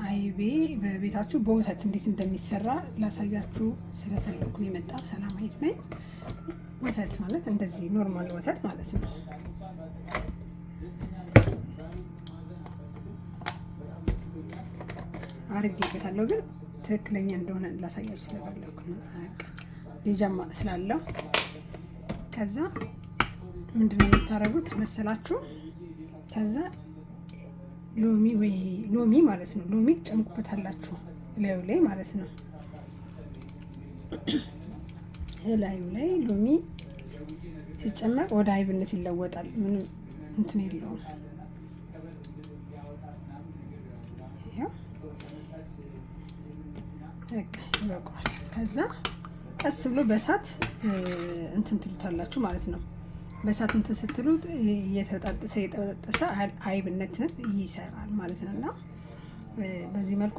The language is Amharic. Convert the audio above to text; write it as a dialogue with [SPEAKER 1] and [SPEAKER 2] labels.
[SPEAKER 1] አይቤ በቤታችሁ በወተት እንዴት እንደሚሰራ ላሳያችሁ ስለፈለኩ ነው የመጣው። ሰላማዊት ነኝ። ወተት ማለት እንደዚህ ኖርማል ወተት ማለት ነው። አርጌበታለሁ ግን ትክክለኛ እንደሆነ ላሳያችሁ ስለፈለኩ ነው። ሊጃማ ስላለው ከዛ ምንድነው የምታረጉት መሰላችሁ? ከዛ ሎሚ ማለት ነው። ሎሚ ጨምቁበታላችሁ ላዩ ላይ ማለት ነው። ላዩ ላይ ሎሚ ሲጨመር ወደ አይብነት ይለወጣል። ምንም እንትን የለውም። ይበቃዋል። ከዛ ቀስ ብሎ በሳት እንትን ትሉታላችሁ ማለት ነው። በሳት እንትን ስትሉት እየተበጣጠሰ አይብነትን ይሰራል ማለት ነው። እና በዚህ መልኩ